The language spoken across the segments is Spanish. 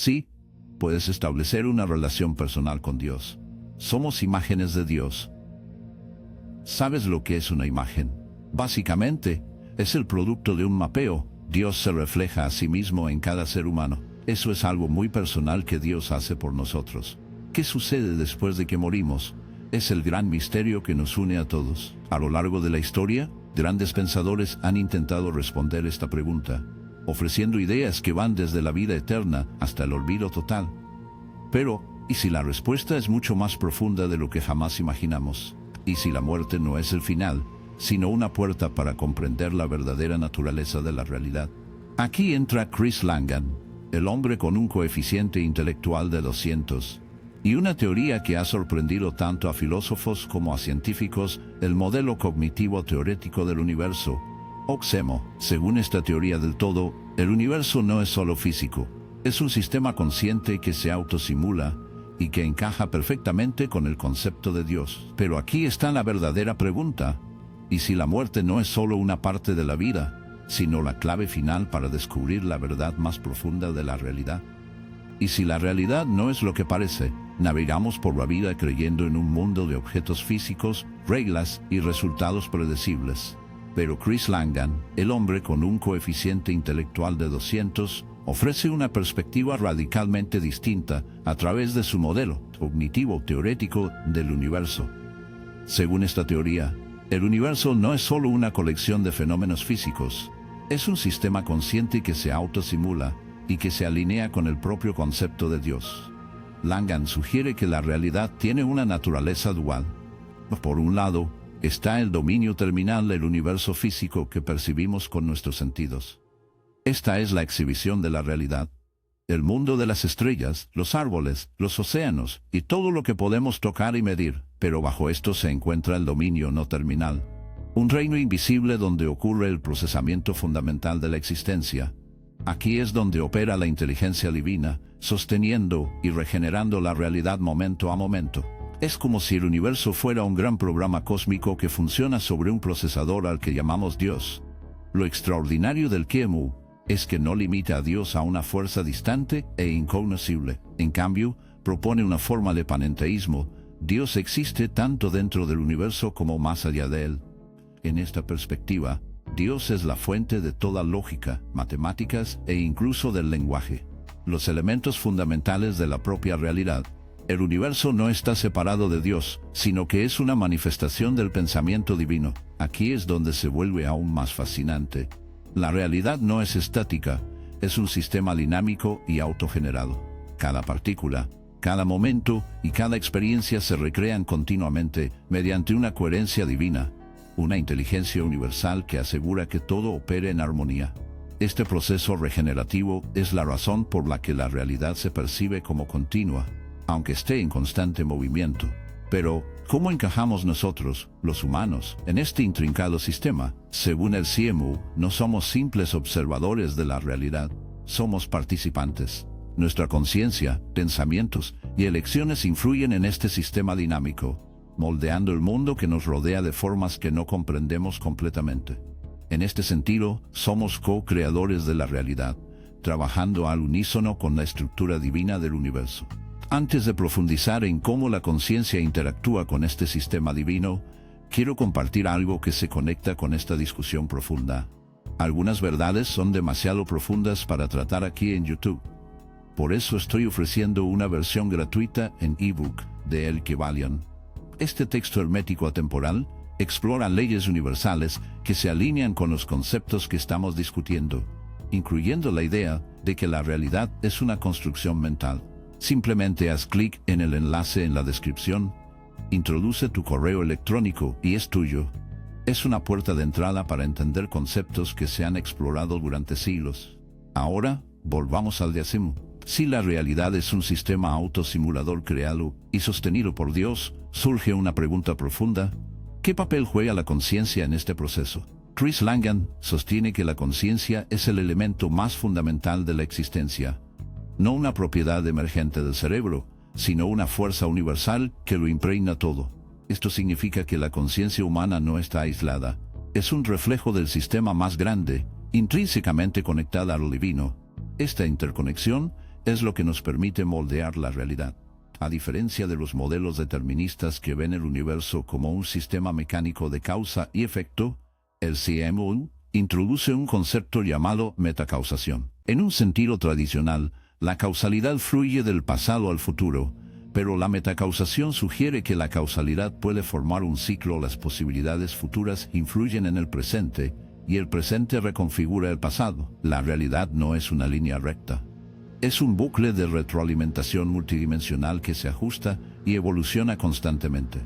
Sí, puedes establecer una relación personal con Dios. Somos imágenes de Dios. ¿Sabes lo que es una imagen? Básicamente, es el producto de un mapeo. Dios se refleja a sí mismo en cada ser humano. Eso es algo muy personal que Dios hace por nosotros. ¿Qué sucede después de que morimos? Es el gran misterio que nos une a todos. A lo largo de la historia, grandes pensadores han intentado responder esta pregunta, ofreciendo ideas que van desde la vida eterna hasta el olvido total. Pero, ¿y si la respuesta es mucho más profunda de lo que jamás imaginamos? ¿Y si la muerte no es el final, sino una puerta para comprender la verdadera naturaleza de la realidad? Aquí entra Chris Langan, el hombre con un coeficiente intelectual de 200, y una teoría que ha sorprendido tanto a filósofos como a científicos, el modelo cognitivo teórico del universo, OXEMO. Según esta teoría del todo, el universo no es solo físico, es un sistema consciente que se autosimula y que encaja perfectamente con el concepto de Dios. Pero aquí está la verdadera pregunta: ¿y si la muerte no es solo una parte de la vida, sino la clave final para descubrir la verdad más profunda de la realidad? ¿Y si la realidad no es lo que parece? Navegamos por la vida creyendo en un mundo de objetos físicos, reglas y resultados predecibles. Pero Chris Langan, el hombre con un coeficiente intelectual de 200, ofrece una perspectiva radicalmente distinta a través de su modelo cognitivo teórico del universo. Según esta teoría, el universo no es solo una colección de fenómenos físicos, es un sistema consciente que se autosimula y que se alinea con el propio concepto de Dios. Langan sugiere que la realidad tiene una naturaleza dual. Por un lado, está el dominio terminal del universo físico que percibimos con nuestros sentidos. Esta es la exhibición de la realidad. El mundo de las estrellas, los árboles, los océanos y todo lo que podemos tocar y medir. Pero bajo esto se encuentra el dominio no terminal. Un reino invisible donde ocurre el procesamiento fundamental de la existencia. Aquí es donde opera la inteligencia divina, sosteniendo y regenerando la realidad momento a momento. Es como si el universo fuera un gran programa cósmico que funciona sobre un procesador al que llamamos Dios. Lo extraordinario del QEMU es que no limita a Dios a una fuerza distante e incognoscible. En cambio, propone una forma de panenteísmo. Dios existe tanto dentro del universo como más allá de él. En esta perspectiva, Dios es la fuente de toda lógica, matemáticas e incluso del lenguaje. Los elementos fundamentales de la propia realidad. El universo no está separado de Dios, sino que es una manifestación del pensamiento divino. Aquí es donde se vuelve aún más fascinante. La realidad no es estática, es un sistema dinámico y autogenerado. Cada partícula, cada momento y cada experiencia se recrean continuamente mediante una coherencia divina, una inteligencia universal que asegura que todo opere en armonía. Este proceso regenerativo es la razón por la que la realidad se percibe como continua, aunque esté en constante movimiento. Pero, ¿cómo encajamos nosotros, los humanos, en este intrincado sistema? Según el QEMU, no somos simples observadores de la realidad, somos participantes. Nuestra conciencia, pensamientos y elecciones influyen en este sistema dinámico, moldeando el mundo que nos rodea de formas que no comprendemos completamente. En este sentido, somos co-creadores de la realidad, trabajando al unísono con la estructura divina del universo. Antes de profundizar en cómo la conciencia interactúa con este sistema divino, quiero compartir algo que se conecta con esta discusión profunda. Algunas verdades son demasiado profundas para tratar aquí en YouTube. Por eso estoy ofreciendo una versión gratuita en ebook de El Kybalion. Este texto hermético atemporal explora leyes universales que se alinean con los conceptos que estamos discutiendo, incluyendo la idea de que la realidad es una construcción mental. Simplemente haz clic en el enlace en la descripción, introduce tu correo electrónico y es tuyo. Es una puerta de entrada para entender conceptos que se han explorado durante siglos. Ahora, volvamos al QEMU. Si la realidad es un sistema autosimulador creado y sostenido por Dios, surge una pregunta profunda: ¿qué papel juega la conciencia en este proceso? Chris Langan sostiene que la conciencia es el elemento más fundamental de la existencia. No una propiedad emergente del cerebro, sino una fuerza universal que lo impregna todo. Esto significa que la conciencia humana no está aislada. Es un reflejo del sistema más grande, intrínsecamente conectada a lo divino. Esta interconexión es lo que nos permite moldear la realidad. A diferencia de los modelos deterministas que ven el universo como un sistema mecánico de causa y efecto, el CMU introduce un concepto llamado metacausación. En un sentido tradicional, la causalidad fluye del pasado al futuro, pero la metacausación sugiere que la causalidad puede formar un ciclo. Las posibilidades futuras influyen en el presente, y el presente reconfigura el pasado. La realidad no es una línea recta. Es un bucle de retroalimentación multidimensional que se ajusta y evoluciona constantemente.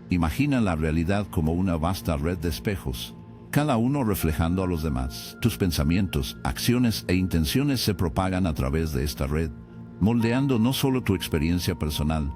Imagina la realidad como una vasta red de espejos, cada uno reflejando a los demás. Tus pensamientos, acciones e intenciones se propagan a través de esta red, moldeando no solo tu experiencia personal,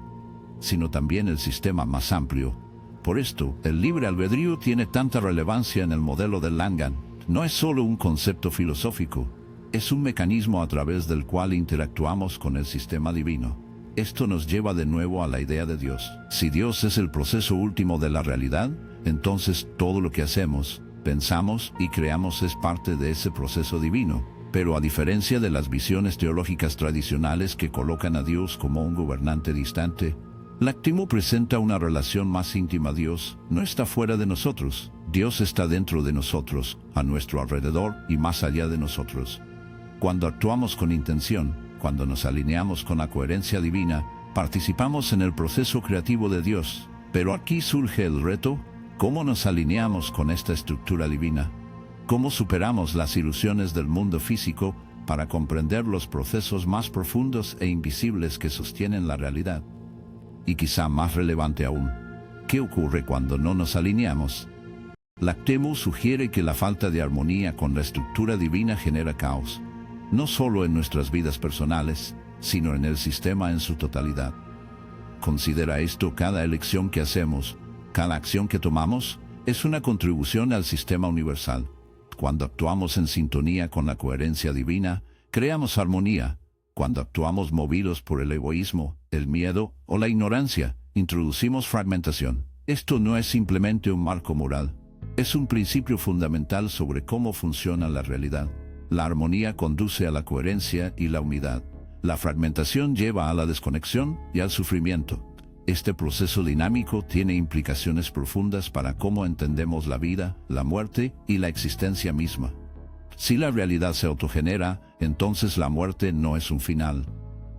sino también el sistema más amplio. Por esto, el libre albedrío tiene tanta relevancia en el modelo de Langan. No es solo un concepto filosófico, es un mecanismo a través del cual interactuamos con el sistema divino. Esto nos lleva de nuevo a la idea de Dios. Si Dios es el proceso último de la realidad, entonces todo lo que hacemos, pensamos y creamos es parte de ese proceso divino. Pero a diferencia de las visiones teológicas tradicionales que colocan a Dios como un gobernante distante, Lactemo presenta una relación más íntima. Dios no está fuera de nosotros. Dios está dentro de nosotros, a nuestro alrededor y más allá de nosotros. Cuando actuamos con intención, cuando nos alineamos con la coherencia divina, participamos en el proceso creativo de Dios. Pero aquí surge el reto: ¿cómo nos alineamos con esta estructura divina? ¿Cómo superamos las ilusiones del mundo físico para comprender los procesos más profundos e invisibles que sostienen la realidad? Y quizá más relevante aún, ¿qué ocurre cuando no nos alineamos? Lactemo sugiere que la falta de armonía con la estructura divina genera caos, no solo en nuestras vidas personales, sino en el sistema en su totalidad. Considera esto: cada elección que hacemos, cada acción que tomamos, es una contribución al sistema universal. Cuando actuamos en sintonía con la coherencia divina, creamos armonía. Cuando actuamos movidos por el egoísmo, el miedo o la ignorancia, introducimos fragmentación. Esto no es simplemente un marco moral, es un principio fundamental sobre cómo funciona la realidad. La armonía conduce a la coherencia y la unidad. La fragmentación lleva a la desconexión y al sufrimiento. Este proceso dinámico tiene implicaciones profundas para cómo entendemos la vida, la muerte y la existencia misma. Si la realidad se autogenera, entonces la muerte no es un final.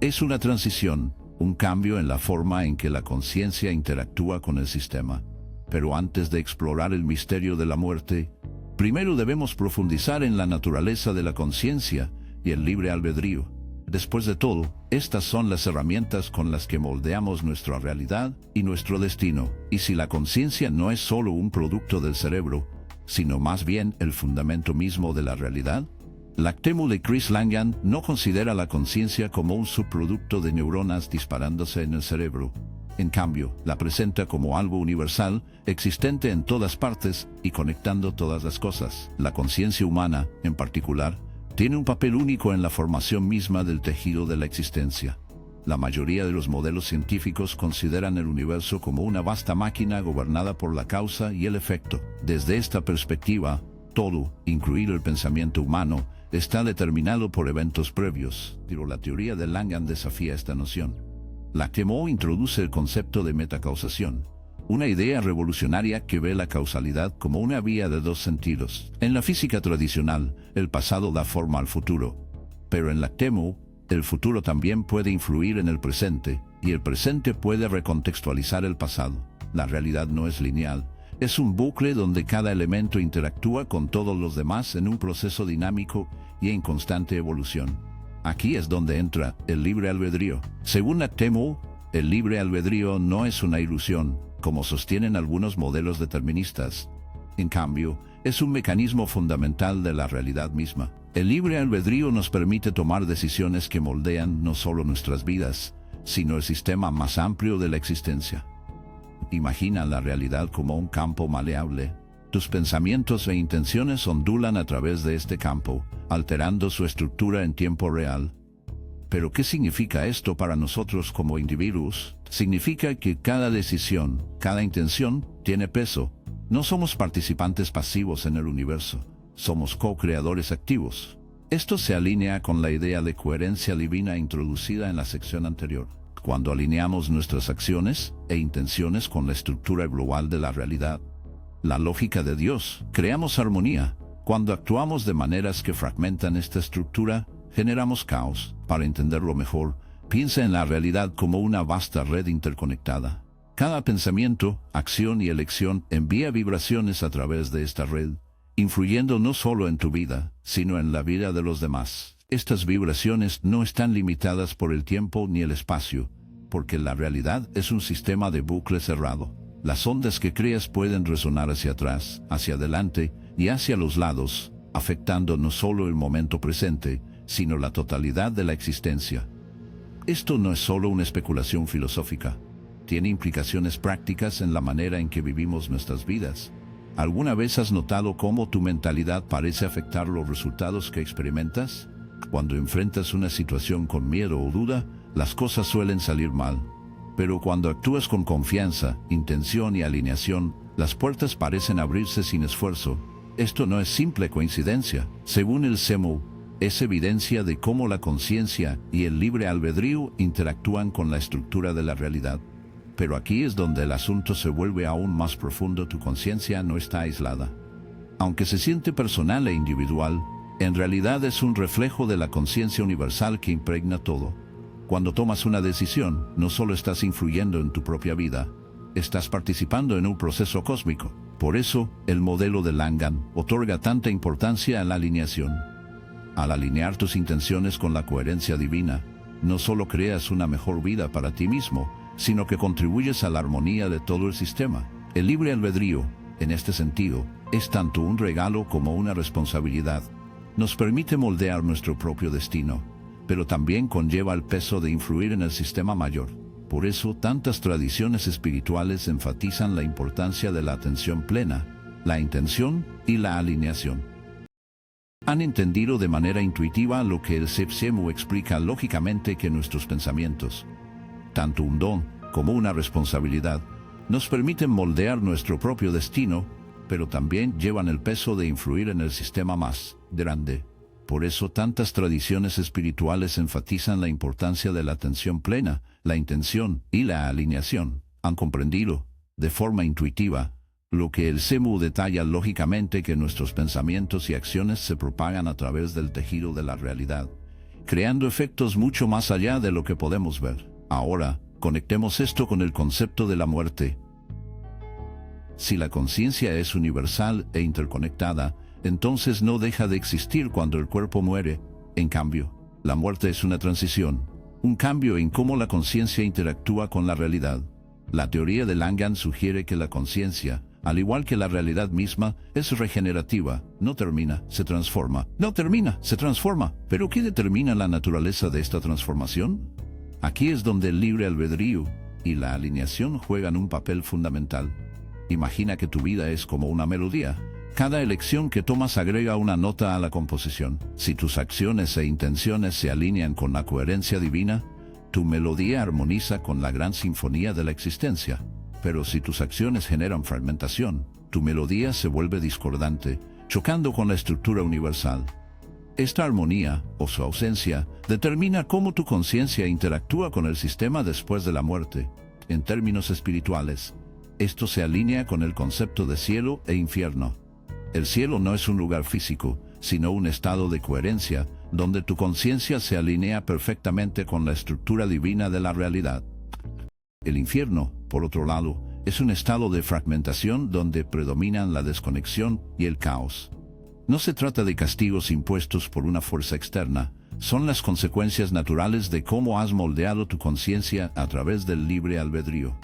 Es una transición, un cambio en la forma en que la conciencia interactúa con el sistema. Pero antes de explorar el misterio de la muerte, primero debemos profundizar en la naturaleza de la conciencia y el libre albedrío. Después de todo, estas son las herramientas con las que moldeamos nuestra realidad y nuestro destino. Y si la conciencia no es solo un producto del cerebro, sino más bien el fundamento mismo de la realidad, Lactemo de Chris Langan no considera la conciencia como un subproducto de neuronas disparándose en el cerebro. En cambio, la presenta como algo universal, existente en todas partes y conectando todas las cosas. La conciencia humana, en particular, tiene un papel único en la formación misma del tejido de la existencia. La mayoría de los modelos científicos consideran el universo como una vasta máquina gobernada por la causa y el efecto. Desde esta perspectiva, todo, incluido el pensamiento humano, está determinado por eventos previos. Pero la teoría de Langan desafía esta noción. Lactemo introduce el concepto de metacausación, una idea revolucionaria que ve la causalidad como una vía de dos sentidos. En la física tradicional, el pasado da forma al futuro, pero en Lactemo, el futuro también puede influir en el presente, y el presente puede recontextualizar el pasado. La realidad no es lineal, es un bucle donde cada elemento interactúa con todos los demás en un proceso dinámico y en constante evolución. Aquí es donde entra el libre albedrío. Según Lactemo, el libre albedrío no es una ilusión, como sostienen algunos modelos deterministas. En cambio, es un mecanismo fundamental de la realidad misma. El libre albedrío nos permite tomar decisiones que moldean no solo nuestras vidas, sino el sistema más amplio de la existencia. Imagina la realidad como un campo maleable. Tus pensamientos e intenciones ondulan a través de este campo, alterando su estructura en tiempo real. ¿Pero qué significa esto para nosotros como individuos? Significa que cada decisión, cada intención, tiene peso. No somos participantes pasivos en el universo, somos co-creadores activos. Esto se alinea con la idea de coherencia divina introducida en la sección anterior. Cuando alineamos nuestras acciones e intenciones con la estructura global de la realidad, la lógica de Dios, creamos armonía. Cuando actuamos de maneras que fragmentan esta estructura, generamos caos. Para entenderlo mejor, piensa en la realidad como una vasta red interconectada. Cada pensamiento, acción y elección envía vibraciones a través de esta red, influyendo no solo en tu vida, sino en la vida de los demás. Estas vibraciones no están limitadas por el tiempo ni el espacio, porque la realidad es un sistema de bucle cerrado. Las ondas que creas pueden resonar hacia atrás, hacia adelante y hacia los lados, afectando no solo el momento presente, sino la totalidad de la existencia. Esto no es solo una especulación filosófica. Tiene implicaciones prácticas en la manera en que vivimos nuestras vidas. ¿Alguna vez has notado cómo tu mentalidad parece afectar los resultados que experimentas? Cuando enfrentas una situación con miedo o duda, las cosas suelen salir mal. Pero cuando actúas con confianza, intención y alineación, las puertas parecen abrirse sin esfuerzo. Esto no es simple coincidencia. Según el SEMU, es evidencia de cómo la conciencia y el libre albedrío interactúan con la estructura de la realidad. Pero aquí es donde el asunto se vuelve aún más profundo. Tu conciencia no está aislada. Aunque se siente personal e individual, en realidad es un reflejo de la conciencia universal que impregna todo. Cuando tomas una decisión, no solo estás influyendo en tu propia vida, estás participando en un proceso cósmico. Por eso, el modelo de Langan otorga tanta importancia a la alineación. Al alinear tus intenciones con la coherencia divina, no solo creas una mejor vida para ti mismo, sino que contribuyes a la armonía de todo el sistema. El libre albedrío, en este sentido, es tanto un regalo como una responsabilidad. Nos permite moldear nuestro propio destino, pero también conlleva el peso de influir en el sistema mayor. Por eso, tantas tradiciones espirituales enfatizan la importancia de la atención plena, la intención y la alineación. Han entendido de manera intuitiva lo que el SEMU explica lógicamente, que nuestros pensamientos, tanto un don como una responsabilidad, nos permiten moldear nuestro propio destino, pero también llevan el peso de influir en el sistema más grande. Por eso tantas tradiciones espirituales enfatizan la importancia de la atención plena, la intención y la alineación. Han comprendido, de forma intuitiva, lo que el SEMU detalla lógicamente, que nuestros pensamientos y acciones se propagan a través del tejido de la realidad, creando efectos mucho más allá de lo que podemos ver. Ahora, conectemos esto con el concepto de la muerte. Si la conciencia es universal e interconectada, entonces no deja de existir cuando el cuerpo muere. En cambio, la muerte es una transición, un cambio en cómo la conciencia interactúa con la realidad. La teoría de Langan sugiere que la conciencia, al igual que la realidad misma, es regenerativa, no termina, se transforma. No termina, se transforma. ¿Pero qué determina la naturaleza de esta transformación? Aquí es donde el libre albedrío y la alineación juegan un papel fundamental. Imagina que tu vida es como una melodía. Cada elección que tomas agrega una nota a la composición. Si tus acciones e intenciones se alinean con la coherencia divina, tu melodía armoniza con la gran sinfonía de la existencia. Pero si tus acciones generan fragmentación, tu melodía se vuelve discordante, chocando con la estructura universal. Esta armonía, o su ausencia, determina cómo tu conciencia interactúa con el sistema después de la muerte. En términos espirituales, esto se alinea con el concepto de cielo e infierno. El cielo no es un lugar físico, sino un estado de coherencia, donde tu conciencia se alinea perfectamente con la estructura divina de la realidad. El infierno, por otro lado, es un estado de fragmentación donde predominan la desconexión y el caos. No se trata de castigos impuestos por una fuerza externa, son las consecuencias naturales de cómo has moldeado tu conciencia a través del libre albedrío.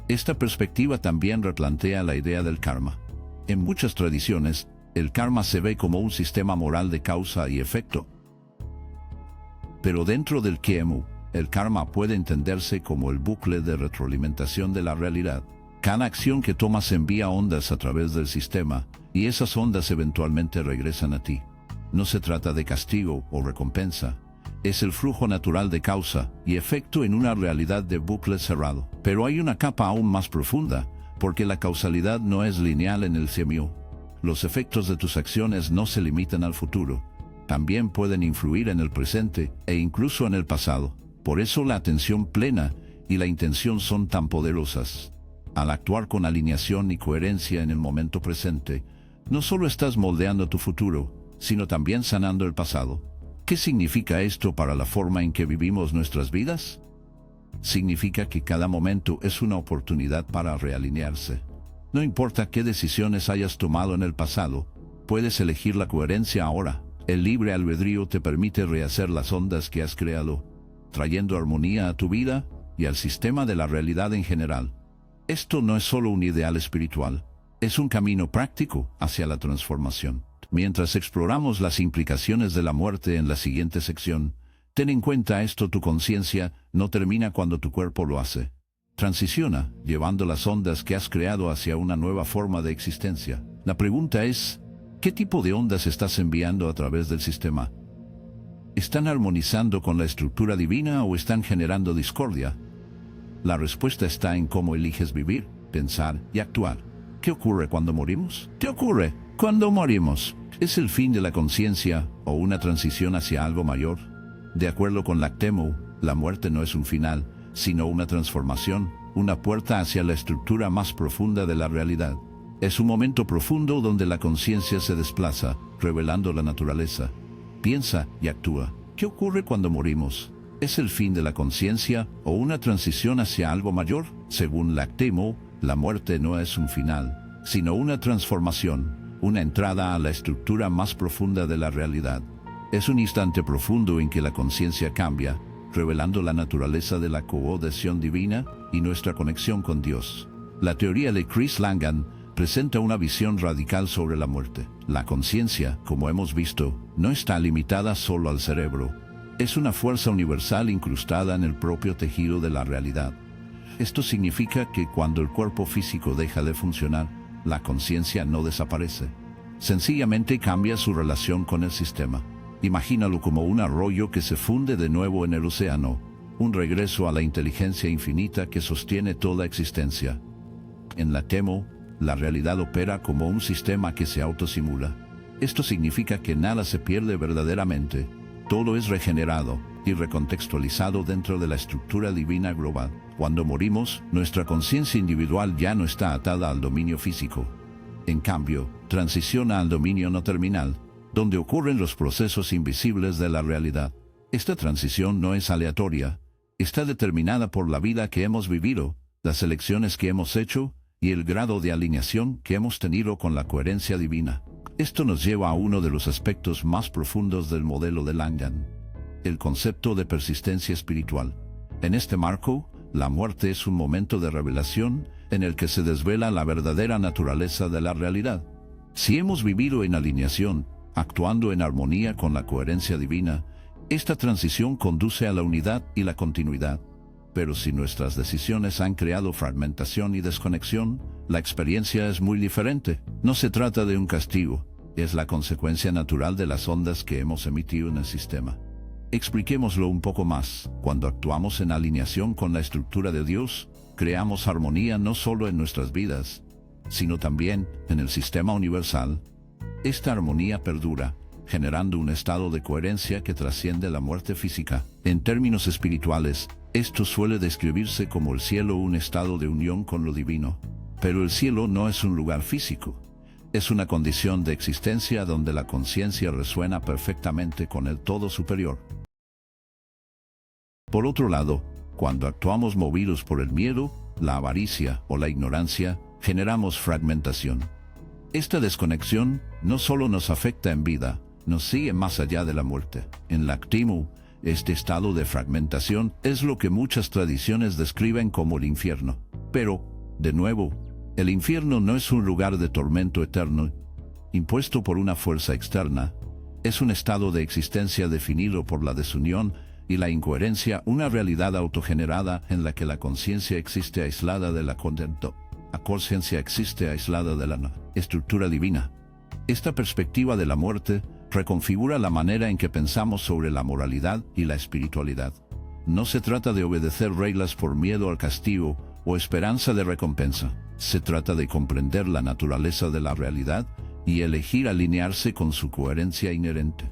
Esta perspectiva también replantea la idea del karma. En muchas tradiciones, el karma se ve como un sistema moral de causa y efecto. Pero dentro del KEMU, el karma puede entenderse como el bucle de retroalimentación de la realidad. Cada acción que tomas envía ondas a través del sistema, y esas ondas eventualmente regresan a ti. No se trata de castigo o recompensa. Es el flujo natural de causa y efecto en una realidad de bucle cerrado. Pero hay una capa aún más profunda, porque la causalidad no es lineal en el SEMU. Los efectos de tus acciones no se limitan al futuro, también pueden influir en el presente e incluso en el pasado. Por eso la atención plena y la intención son tan poderosas. Al actuar con alineación y coherencia en el momento presente, no solo estás moldeando tu futuro, sino también sanando el pasado. ¿Qué significa esto para la forma en que vivimos nuestras vidas? Significa que cada momento es una oportunidad para realinearse. No importa qué decisiones hayas tomado en el pasado, puedes elegir la coherencia ahora. El libre albedrío te permite rehacer las ondas que has creado, trayendo armonía a tu vida y al sistema de la realidad en general. Esto no es solo un ideal espiritual, es un camino práctico hacia la transformación. Mientras exploramos las implicaciones de la muerte en la siguiente sección, ten en cuenta esto: tu conciencia no termina cuando tu cuerpo lo hace. Transiciona, llevando las ondas que has creado hacia una nueva forma de existencia. La pregunta es, ¿qué tipo de ondas estás enviando a través del sistema? ¿Están armonizando con la estructura divina o están generando discordia? La respuesta está en cómo eliges vivir, pensar y actuar. ¿Qué ocurre cuando morimos? ¿Qué ocurre cuando morimos? ¿Es el fin de la conciencia o una transición hacia algo mayor? De acuerdo con Lactemo, la muerte no es un final, sino una transformación, una puerta hacia la estructura más profunda de la realidad. Es un momento profundo donde la conciencia se desplaza, revelando la naturaleza. Piensa y actúa. ¿Qué ocurre cuando morimos? ¿Es el fin de la conciencia o una transición hacia algo mayor? Según Lactemo, la muerte no es un final, sino una transformación, una entrada a la estructura más profunda de la realidad. Es un instante profundo en que la conciencia cambia, revelando la naturaleza de la cooperación divina y nuestra conexión con Dios. La teoría de Chris Langan presenta una visión radical sobre la muerte. La conciencia, como hemos visto, no está limitada solo al cerebro. Es una fuerza universal incrustada en el propio tejido de la realidad. Esto significa que cuando el cuerpo físico deja de funcionar, la conciencia no desaparece. Sencillamente cambia su relación con el sistema. Imagínalo como un arroyo que se funde de nuevo en el océano, un regreso a la inteligencia infinita que sostiene toda existencia. En Lactemo, la realidad opera como un sistema que se autosimula. Esto significa que nada se pierde verdaderamente. Todo es regenerado y recontextualizado dentro de la estructura divina global. Cuando morimos, nuestra conciencia individual ya no está atada al dominio físico. En cambio, transiciona al dominio no terminal, donde ocurren los procesos invisibles de la realidad. Esta transición no es aleatoria, está determinada por la vida que hemos vivido, las elecciones que hemos hecho y el grado de alineación que hemos tenido con la coherencia divina. Esto nos lleva a uno de los aspectos más profundos del modelo de Langan, el concepto de persistencia espiritual. En este marco, la muerte es un momento de revelación en el que se desvela la verdadera naturaleza de la realidad. Si hemos vivido en alineación, actuando en armonía con la coherencia divina, esta transición conduce a la unidad y la continuidad. Pero si nuestras decisiones han creado fragmentación y desconexión, la experiencia es muy diferente. No se trata de un castigo, es la consecuencia natural de las ondas que hemos emitido en el sistema. Expliquémoslo un poco más. Cuando actuamos en alineación con la estructura de Dios, creamos armonía no solo en nuestras vidas, sino también en el sistema universal. Esta armonía perdura, generando un estado de coherencia que trasciende la muerte física. En términos espirituales, esto suele describirse como el cielo, un estado de unión con lo divino. Pero el cielo no es un lugar físico. Es una condición de existencia donde la conciencia resuena perfectamente con el todo superior. Por otro lado, cuando actuamos movidos por el miedo, la avaricia o la ignorancia, generamos fragmentación. Esta desconexión no solo nos afecta en vida, nos sigue más allá de la muerte. En Lactemo, este estado de fragmentación es lo que muchas tradiciones describen como el infierno. Pero, de nuevo, el infierno no es un lugar de tormento eterno, impuesto por una fuerza externa. Es un estado de existencia definido por la desunión y la incoherencia, una realidad autogenerada en la que la conciencia existe aislada de la contento. La conciencia existe aislada de la estructura divina. Esta perspectiva de la muerte reconfigura la manera en que pensamos sobre la moralidad y la espiritualidad. No se trata de obedecer reglas por miedo al castigo o esperanza de recompensa. Se trata de comprender la naturaleza de la realidad y elegir alinearse con su coherencia inherente.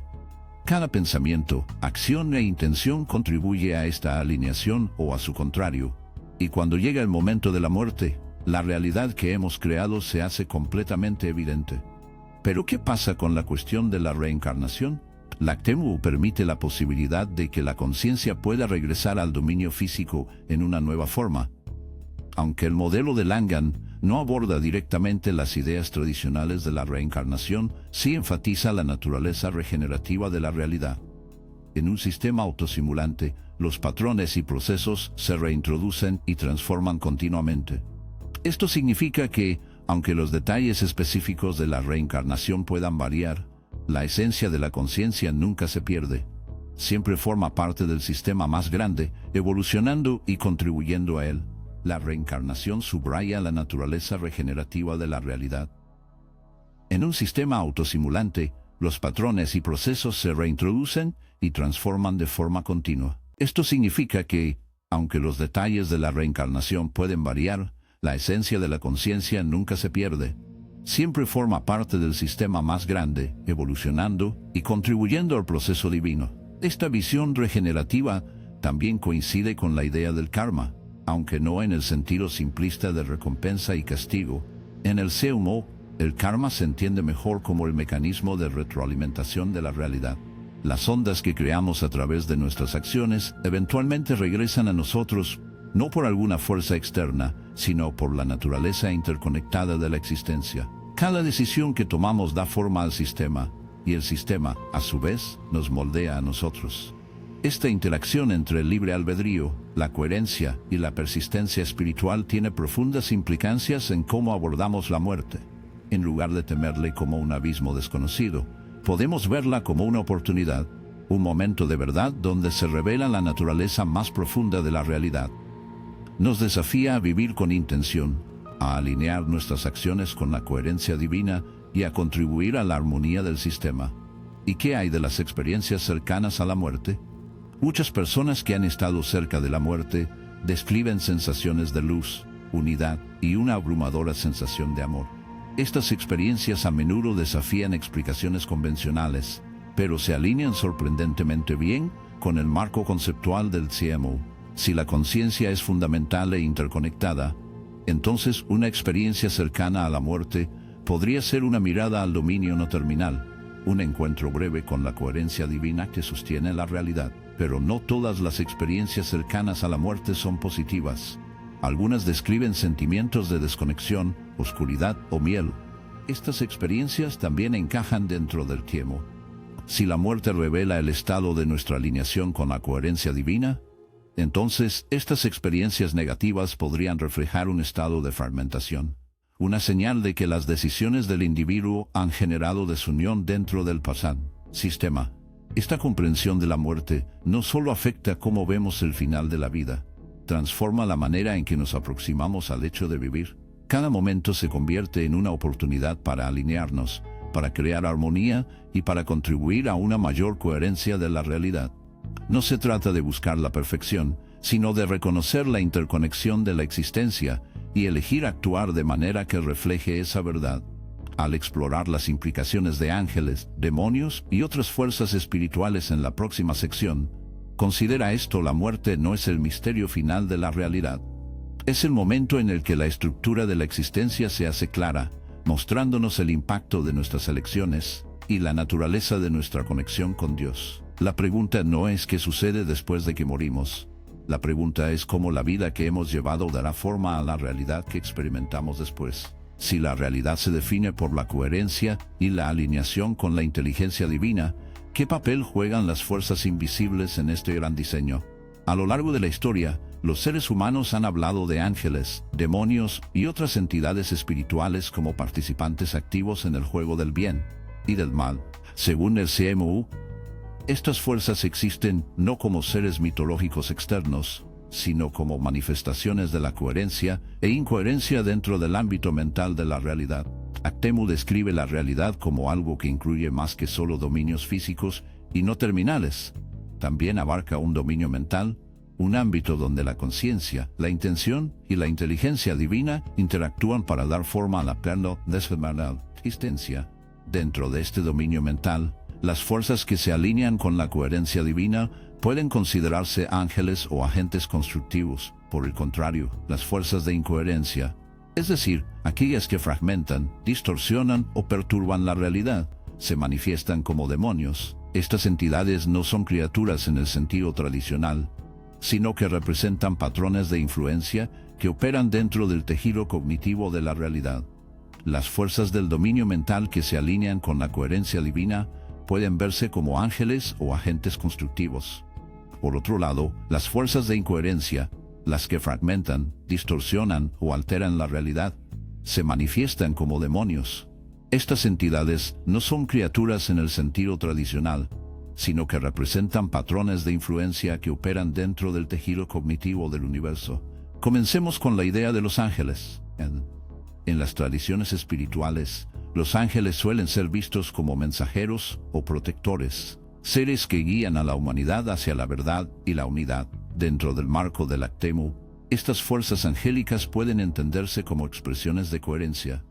Cada pensamiento, acción e intención contribuye a esta alineación o a su contrario. Y cuando llega el momento de la muerte, la realidad que hemos creado se hace completamente evidente. Pero ¿qué pasa con la cuestión de la reencarnación? La CTEMU permite la posibilidad de que la conciencia pueda regresar al dominio físico en una nueva forma. Aunque el modelo de Langan no aborda directamente las ideas tradicionales de la reencarnación, sí enfatiza la naturaleza regenerativa de la realidad. En un sistema autosimulante, los patrones y procesos se reintroducen y transforman continuamente. Esto significa que, aunque los detalles específicos de la reencarnación puedan variar, la esencia de la conciencia nunca se pierde. Siempre forma parte del sistema más grande, evolucionando y contribuyendo a él. La reencarnación subraya la naturaleza regenerativa de la realidad. En un sistema autosimulante, los patrones y procesos se reintroducen y transforman de forma continua. Esto significa que, aunque los detalles de la reencarnación pueden variar, la esencia de la conciencia nunca se pierde. Siempre forma parte del sistema más grande, evolucionando y contribuyendo al proceso divino. Esta visión regenerativa también coincide con la idea del karma, aunque no en el sentido simplista de recompensa y castigo. En el CMO, el karma se entiende mejor como el mecanismo de retroalimentación de la realidad. Las ondas que creamos a través de nuestras acciones eventualmente regresan a nosotros, no por alguna fuerza externa, sino por la naturaleza interconectada de la existencia. Cada decisión que tomamos da forma al sistema, y el sistema, a su vez, nos moldea a nosotros. Esta interacción entre el libre albedrío, la coherencia y la persistencia espiritual tiene profundas implicancias en cómo abordamos la muerte. En lugar de temerle como un abismo desconocido, podemos verla como una oportunidad, un momento de verdad donde se revela la naturaleza más profunda de la realidad. Nos desafía a vivir con intención, a alinear nuestras acciones con la coherencia divina y a contribuir a la armonía del sistema. ¿Y qué hay de las experiencias cercanas a la muerte? Muchas personas que han estado cerca de la muerte describen sensaciones de luz, unidad y una abrumadora sensación de amor. Estas experiencias a menudo desafían explicaciones convencionales, pero se alinean sorprendentemente bien con el marco conceptual del CMO. Si la conciencia es fundamental e interconectada, entonces una experiencia cercana a la muerte podría ser una mirada al dominio no terminal, un encuentro breve con la coherencia divina que sostiene la realidad. Pero no todas las experiencias cercanas a la muerte son positivas. Algunas describen sentimientos de desconexión, oscuridad o miedo. Estas experiencias también encajan dentro del tiempo. Si la muerte revela el estado de nuestra alineación con la coherencia divina, entonces estas experiencias negativas podrían reflejar un estado de fragmentación, una señal de que las decisiones del individuo han generado desunión dentro del pasado sistema. Esta comprensión de la muerte no solo afecta cómo vemos el final de la vida, transforma la manera en que nos aproximamos al hecho de vivir. Cada momento se convierte en una oportunidad para alinearnos, para crear armonía y para contribuir a una mayor coherencia de la realidad. No se trata de buscar la perfección, sino de reconocer la interconexión de la existencia y elegir actuar de manera que refleje esa verdad. Al explorar las implicaciones de ángeles, demonios y otras fuerzas espirituales en la próxima sección, considera esto: la muerte no es el misterio final de la realidad. Es el momento en el que la estructura de la existencia se hace clara, mostrándonos el impacto de nuestras elecciones y la naturaleza de nuestra conexión con Dios. La pregunta no es qué sucede después de que morimos. La pregunta es cómo la vida que hemos llevado dará forma a la realidad que experimentamos después. Si la realidad se define por la coherencia y la alineación con la inteligencia divina, ¿qué papel juegan las fuerzas invisibles en este gran diseño? A lo largo de la historia, los seres humanos han hablado de ángeles, demonios y otras entidades espirituales como participantes activos en el juego del bien y del mal. Según el CMU, estas fuerzas existen no como seres mitológicos externos, sino como manifestaciones de la coherencia e incoherencia dentro del ámbito mental de la realidad. CTEMU describe la realidad como algo que incluye más que solo dominios físicos y no terminales. También abarca un dominio mental, un ámbito donde la conciencia, la intención y la inteligencia divina interactúan para dar forma a la pleno de la existencia. Dentro de este dominio mental, Las fuerzas que se alinean con la coherencia divina pueden considerarse ángeles o agentes constructivos. Por el contrario, las fuerzas de incoherencia, es decir, aquellas que fragmentan, distorsionan o perturban la realidad, se manifiestan como demonios. Estas entidades no son criaturas en el sentido tradicional, sino que representan patrones de influencia que operan dentro del tejido cognitivo de la realidad. Las fuerzas del dominio mental que se alinean con la coherencia divina pueden verse como ángeles o agentes constructivos. Por otro lado, las fuerzas de incoherencia, las que fragmentan, distorsionan o alteran la realidad, se manifiestan como demonios. Estas entidades no son criaturas en el sentido tradicional, sino que representan patrones de influencia que operan dentro del tejido cognitivo del universo. Comencemos con la idea de los ángeles. En las tradiciones espirituales, los ángeles suelen ser vistos como mensajeros o protectores, seres que guían a la humanidad hacia la verdad y la unidad. Dentro del marco del Actemu, estas fuerzas angélicas pueden entenderse como expresiones de coherencia.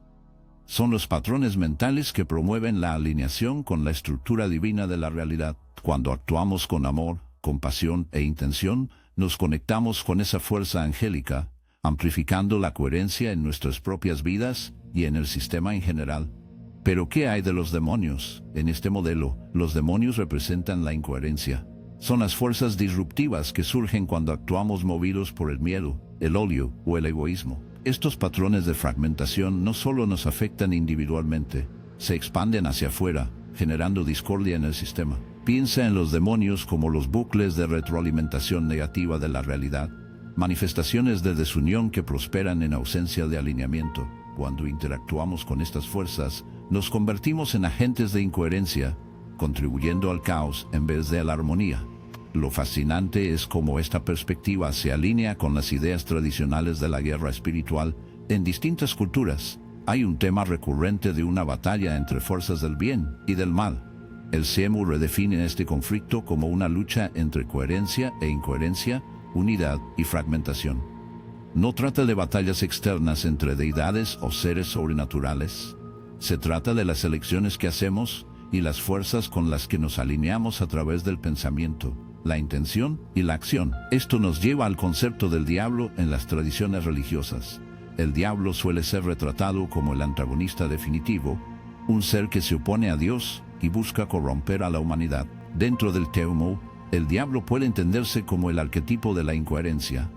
Son los patrones mentales que promueven la alineación con la estructura divina de la realidad. Cuando actuamos con amor, compasión e intención, nos conectamos con esa fuerza angélica, amplificando la coherencia en nuestras propias vidas y en el sistema en general. Pero ¿qué hay de los demonios? En este modelo, los demonios representan la incoherencia. Son las fuerzas disruptivas que surgen cuando actuamos movidos por el miedo, el odio o el egoísmo. Estos patrones de fragmentación no solo nos afectan individualmente, se expanden hacia afuera, generando discordia en el sistema. Piensa en los demonios como los bucles de retroalimentación negativa de la realidad, manifestaciones de desunión que prosperan en ausencia de alineamiento. Cuando interactuamos con estas fuerzas, nos convertimos en agentes de incoherencia, contribuyendo al caos en vez de a la armonía. Lo fascinante es cómo esta perspectiva se alinea con las ideas tradicionales de la guerra espiritual. En distintas culturas, hay un tema recurrente de una batalla entre fuerzas del bien y del mal. El Semu redefine este conflicto como una lucha entre coherencia e incoherencia, unidad y fragmentación. No trata de batallas externas entre deidades o seres sobrenaturales. Se trata de las elecciones que hacemos y las fuerzas con las que nos alineamos a través del pensamiento, la intención y la acción. Esto nos lleva al concepto del diablo en las tradiciones religiosas. El diablo suele ser retratado como el antagonista definitivo, un ser que se opone a Dios y busca corromper a la humanidad. Dentro del Teumó, el diablo puede entenderse como el arquetipo de la incoherencia.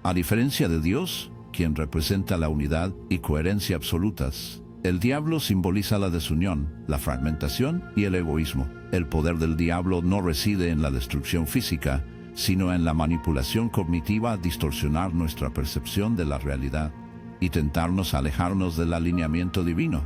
A diferencia de Dios, quien representa la unidad y coherencia absolutas, el diablo simboliza la desunión, la fragmentación y el egoísmo. El poder del diablo no reside en la destrucción física, sino en la manipulación cognitiva, distorsionar nuestra percepción de la realidad y tentarnos a alejarnos del alineamiento divino.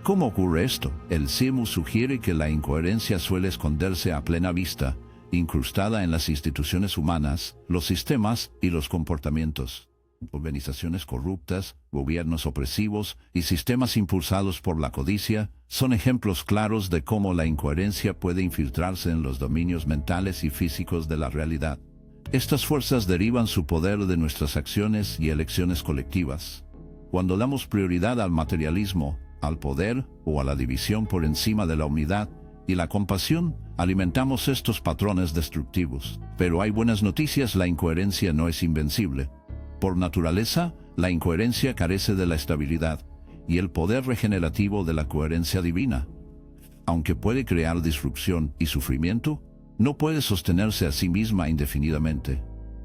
¿Cómo ocurre esto? El Semu sugiere que la incoherencia suele esconderse a plena vista, incrustada en las instituciones humanas, los sistemas y los comportamientos. Organizaciones corruptas, gobiernos opresivos y sistemas impulsados por la codicia son ejemplos claros de cómo la incoherencia puede infiltrarse en los dominios mentales y físicos de la realidad. Estas fuerzas derivan su poder de nuestras acciones y elecciones colectivas. Cuando damos prioridad al materialismo, al poder o a la división por encima de la unidad y la compasión, alimentamos estos patrones destructivos. Pero hay buenas noticias: la incoherencia no es invencible. Por naturaleza, la incoherencia carece de la estabilidad y el poder regenerativo de la coherencia divina. Aunque puede crear disrupción y sufrimiento, no puede sostenerse a sí misma indefinidamente.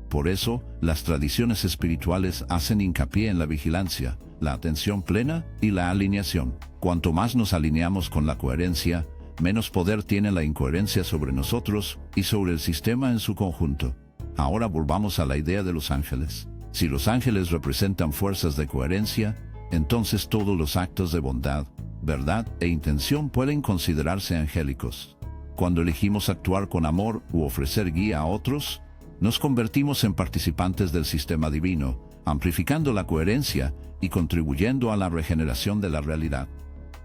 Por eso, las tradiciones espirituales hacen hincapié en la vigilancia, la atención plena y la alineación. Cuanto más nos alineamos con la coherencia, menos poder tiene la incoherencia sobre nosotros y sobre el sistema en su conjunto. Ahora volvamos a la idea de los ángeles. Si los ángeles representan fuerzas de coherencia, entonces todos los actos de bondad, verdad e intención pueden considerarse angélicos. Cuando elegimos actuar con amor u ofrecer guía a otros, nos convertimos en participantes del sistema divino, amplificando la coherencia y contribuyendo a la regeneración de la realidad.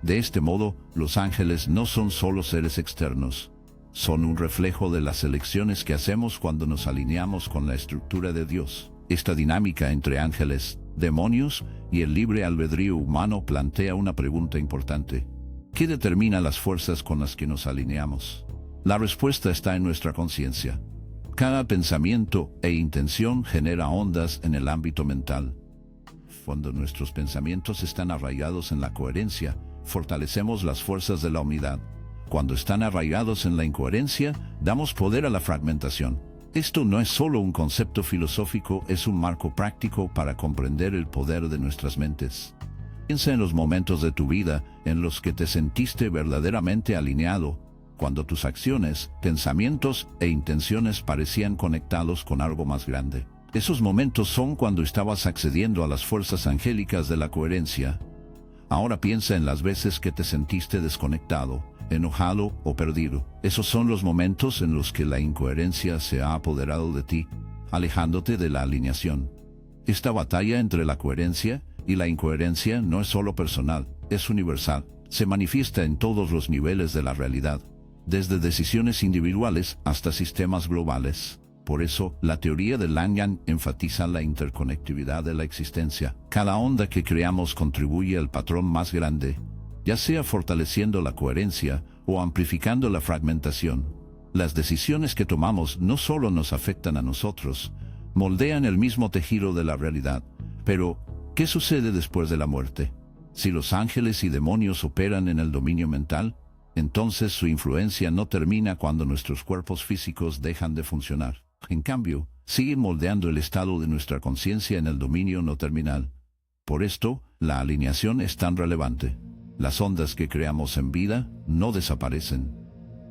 De este modo, los ángeles no son solo seres externos, son un reflejo de las elecciones que hacemos cuando nos alineamos con la estructura de Dios. Esta dinámica entre ángeles, demonios y el libre albedrío humano plantea una pregunta importante. ¿Qué ¿Qué determina las fuerzas con las que nos alineamos? La respuesta está en nuestra conciencia. Cada pensamiento e intención genera ondas en el ámbito mental. Cuando nuestros pensamientos están arraigados en la coherencia, fortalecemos las fuerzas de la unidad. Cuando están arraigados en la incoherencia, damos poder a la fragmentación. Esto no es solo un concepto filosófico, es un marco práctico para comprender el poder de nuestras mentes. Piensa en los momentos de tu vida en los que te sentiste verdaderamente alineado, cuando tus acciones, pensamientos e intenciones parecían conectados con algo más grande. Esos momentos son cuando estabas accediendo a las fuerzas angélicas de la coherencia. Ahora piensa en las veces que te sentiste desconectado, enojado o perdido. Esos son los momentos en los que la incoherencia se ha apoderado de ti, alejándote de la alineación. Esta batalla entre la coherencia y la incoherencia no es solo personal, es universal. Se manifiesta en todos los niveles de la realidad, desde decisiones individuales hasta sistemas globales. Por eso, la teoría de Langan enfatiza la interconectividad de la existencia. Cada onda que creamos contribuye al patrón más grande, ya sea fortaleciendo la coherencia o amplificando la fragmentación. Las decisiones que tomamos no solo nos afectan a nosotros, moldean el mismo tejido de la realidad. Pero, ¿qué sucede después de la muerte? Si los ángeles y demonios operan en el dominio mental, entonces su influencia no termina cuando nuestros cuerpos físicos dejan de funcionar. En cambio, siguen moldeando el estado de nuestra conciencia en el dominio no terminal. Por esto, la alineación es tan relevante. Las ondas que creamos en vida no desaparecen.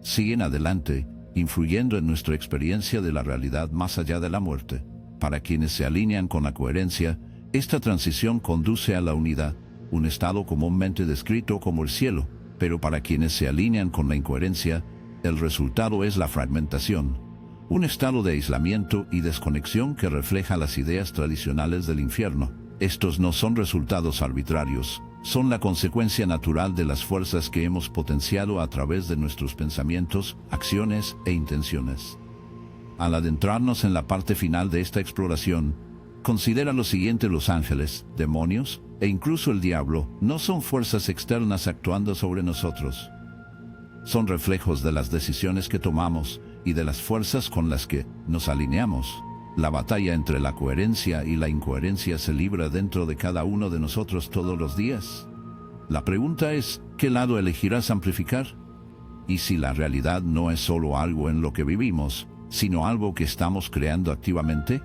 Siguen adelante, influyendo en nuestra experiencia de la realidad más allá de la muerte. Para quienes se alinean con la coherencia, esta transición conduce a la unidad, un estado comúnmente descrito como el cielo, pero para quienes se alinean con la incoherencia, el resultado es la fragmentación. Un estado de aislamiento y desconexión que refleja las ideas tradicionales del infierno. Estos no son resultados arbitrarios, son la consecuencia natural de las fuerzas que hemos potenciado a través de nuestros pensamientos, acciones e intenciones. Al adentrarnos en la parte final de esta exploración, considera lo siguiente: los ángeles, demonios e incluso el diablo no son fuerzas externas actuando sobre nosotros. Son reflejos de las decisiones que tomamos y de las fuerzas con las que nos alineamos. La batalla entre la coherencia y la incoherencia se libra dentro de cada uno de nosotros todos los días. La pregunta es, ¿qué lado elegirás amplificar? Y si la realidad no es solo algo en lo que vivimos, sino algo que estamos creando activamente.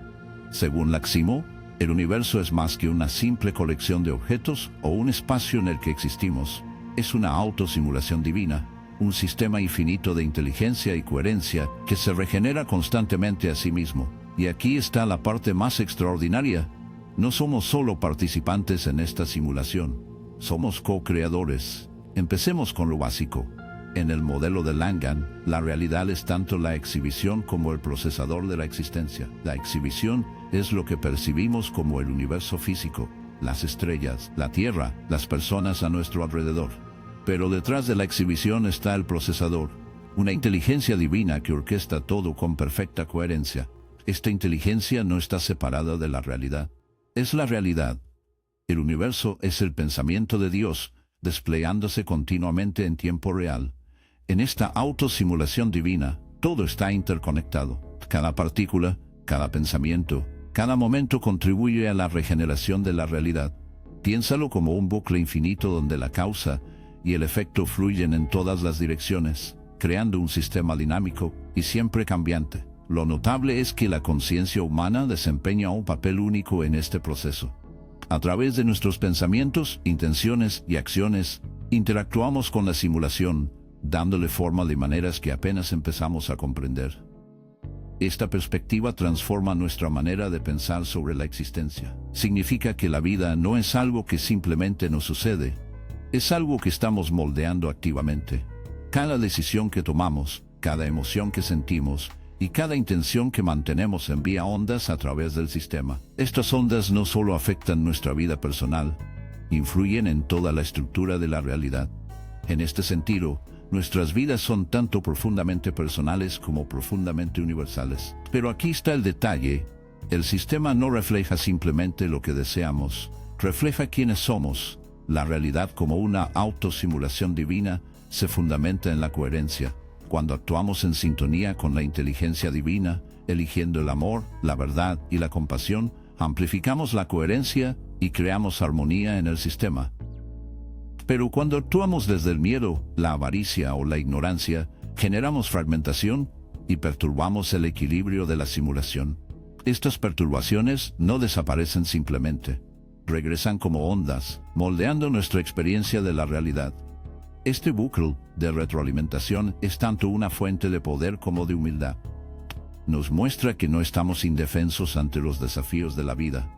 Según Laximo, el universo es más que una simple colección de objetos o un espacio en el que existimos. Es una autosimulación divina, un sistema infinito de inteligencia y coherencia que se regenera constantemente a sí mismo. Y aquí está la parte más extraordinaria. No somos solo participantes en esta simulación, somos co-creadores. Empecemos con lo básico. En el modelo de Langan, la realidad es tanto la exhibición como el procesador de la existencia. La exhibición es lo que percibimos como el universo físico, las estrellas, la Tierra, las personas a nuestro alrededor. Pero detrás de la exhibición está el procesador, una inteligencia divina que orquesta todo con perfecta coherencia. Esta inteligencia no está separada de la realidad. Es la realidad. El universo es el pensamiento de Dios, desplegándose continuamente en tiempo real. En esta autosimulación divina, todo está interconectado. Cada partícula, cada pensamiento, cada momento contribuye a la regeneración de la realidad. Piénsalo como un bucle infinito donde la causa y el efecto fluyen en todas las direcciones, creando un sistema dinámico y siempre cambiante. Lo notable es que la conciencia humana desempeña un papel único en este proceso. A través de nuestros pensamientos, intenciones y acciones, interactuamos con la simulación, dándole forma de maneras que apenas empezamos a comprender. Esta perspectiva transforma nuestra manera de pensar sobre la existencia. Significa que la vida no es algo que simplemente nos sucede, es algo que estamos moldeando activamente. Cada decisión que tomamos, cada emoción que sentimos y cada intención que mantenemos envía ondas a través del sistema. Estas ondas no solo afectan nuestra vida personal, influyen en toda la estructura de la realidad. En este sentido, nuestras vidas son tanto profundamente personales como profundamente universales. Pero aquí está el detalle: el sistema no refleja simplemente lo que deseamos, refleja quiénes somos. La realidad como una autosimulación divina se fundamenta en la coherencia. Cuando actuamos en sintonía con la inteligencia divina, eligiendo el amor, la verdad y la compasión, amplificamos la coherencia y creamos armonía en el sistema. Pero cuando actuamos desde el miedo, la avaricia o la ignorancia, generamos fragmentación y perturbamos el equilibrio de la simulación. Estas perturbaciones no desaparecen simplemente. Regresan como ondas, moldeando nuestra experiencia de la realidad. Este bucle de retroalimentación es tanto una fuente de poder como de humildad. Nos muestra que no estamos indefensos ante los desafíos de la vida.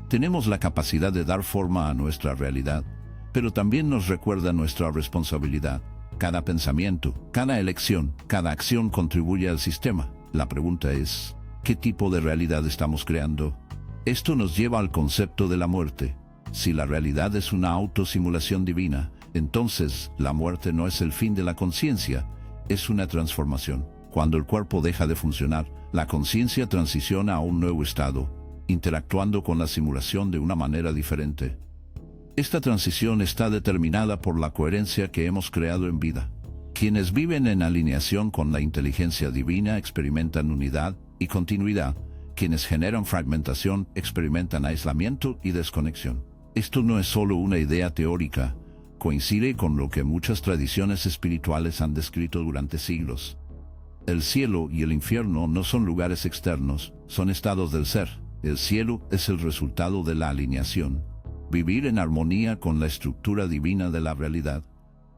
Tenemos la capacidad de dar forma a nuestra realidad, pero también nos recuerda nuestra responsabilidad. Cada pensamiento, cada elección, cada acción contribuye al sistema. La pregunta es, ¿qué tipo de realidad estamos creando? Esto nos lleva al concepto de la muerte. Si la realidad es una autosimulación divina, entonces la muerte no es el fin de la conciencia, es una transformación. Cuando el cuerpo deja de funcionar, la conciencia transiciona a un nuevo estado, interactuando con la simulación de una manera diferente. Esta transición está determinada por la coherencia que hemos creado en vida. Quienes viven en alineación con la inteligencia divina experimentan unidad y continuidad. Quienes generan fragmentación experimentan aislamiento y desconexión. Esto no es solo una idea teórica, coincide con lo que muchas tradiciones espirituales han descrito durante siglos. El cielo y el infierno no son lugares externos, son estados del ser. El cielo es el resultado de la alineación, vivir en armonía con la estructura divina de la realidad.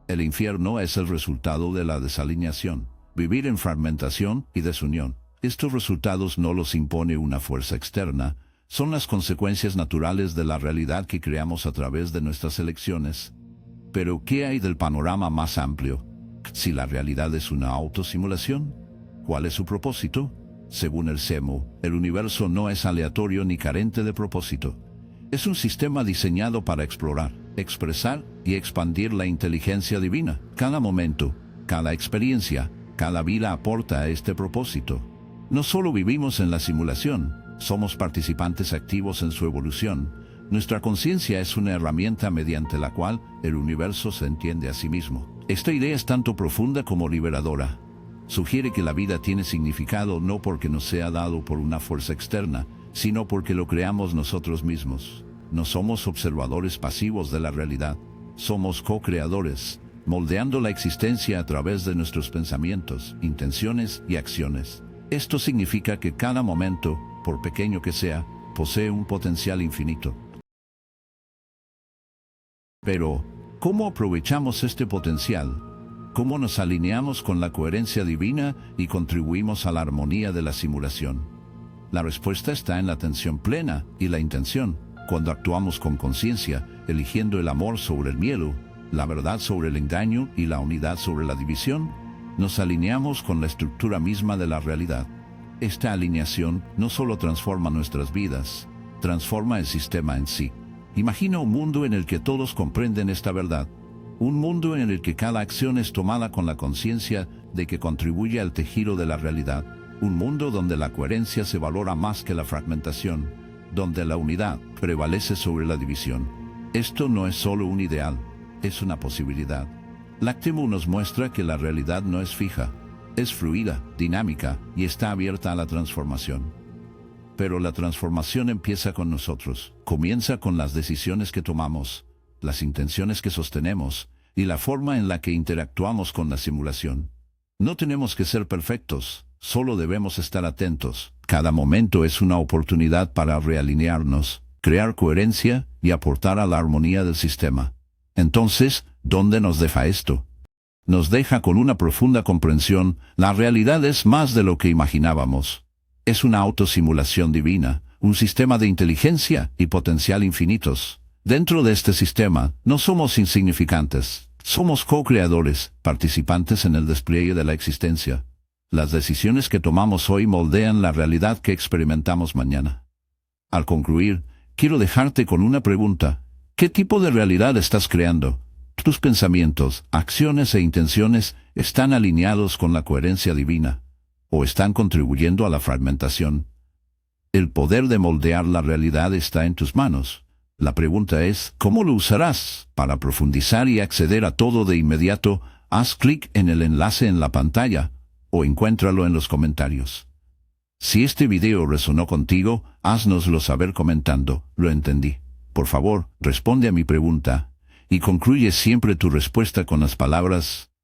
El infierno es el resultado de la desalineación, vivir en fragmentación y desunión. Estos resultados no los impone una fuerza externa, son las consecuencias naturales de la realidad que creamos a través de nuestras elecciones. Pero, ¿qué hay del panorama más amplio? Si la realidad es una autosimulación, ¿cuál es su propósito? Según el SEMO, el universo no es aleatorio ni carente de propósito. Es un sistema diseñado para explorar, expresar y expandir la inteligencia divina. Cada momento, cada experiencia, cada vida aporta a este propósito. No solo vivimos en la simulación, somos participantes activos en su evolución. Nuestra conciencia es una herramienta mediante la cual el universo se entiende a sí mismo. Esta idea es tanto profunda como liberadora. Sugiere que la vida tiene significado no porque nos sea dado por una fuerza externa, sino porque lo creamos nosotros mismos. No somos observadores pasivos de la realidad, somos co-creadores, moldeando la existencia a través de nuestros pensamientos, intenciones y acciones. Esto significa que cada momento, por pequeño que sea, posee un potencial infinito. Pero, ¿cómo aprovechamos este potencial? ¿Cómo nos alineamos con la coherencia divina y contribuimos a la armonía de la simulación? La respuesta está en la atención plena y la intención. Cuando actuamos con conciencia, eligiendo el amor sobre el miedo, la verdad sobre el engaño y la unidad sobre la división, nos alineamos con la estructura misma de la realidad. Esta alineación no solo transforma nuestras vidas, transforma el sistema en sí. Imagina un mundo en el que todos comprenden esta verdad. Un mundo en el que cada acción es tomada con la conciencia de que contribuye al tejido de la realidad. Un mundo donde la coherencia se valora más que la fragmentación, donde la unidad prevalece sobre la división. Esto no es solo un ideal, es una posibilidad. L'actemo nos muestra que la realidad no es fija, es fluida, dinámica y está abierta a la transformación. Pero la transformación empieza con nosotros, comienza con las decisiones que tomamos, las intenciones que sostenemos y la forma en la que interactuamos con la simulación. No tenemos que ser perfectos, solo debemos estar atentos. Cada momento es una oportunidad para realinearnos, crear coherencia y aportar a la armonía del sistema. Entonces, ¿dónde nos deja esto? Nos deja con una profunda comprensión: la realidad es más de lo que imaginábamos. Es una autosimulación divina, un sistema de inteligencia y potencial infinitos. Dentro de este sistema, no somos insignificantes, somos co-creadores, participantes en el despliegue de la existencia. Las decisiones que tomamos hoy moldean la realidad que experimentamos mañana. Al concluir, quiero dejarte con una pregunta. ¿Qué tipo de realidad estás creando? ¿Tus pensamientos, acciones e intenciones están alineados con la coherencia divina? ¿O están contribuyendo a la fragmentación? El poder de moldear la realidad está en tus manos. La pregunta es, ¿cómo lo usarás? Para profundizar y acceder a todo de inmediato, haz clic en el enlace en la pantalla o encuéntralo en los comentarios. Si este video resonó contigo, háznoslo saber comentando, lo entendí. Por favor, responde a mi pregunta y concluye siempre tu respuesta con las palabras,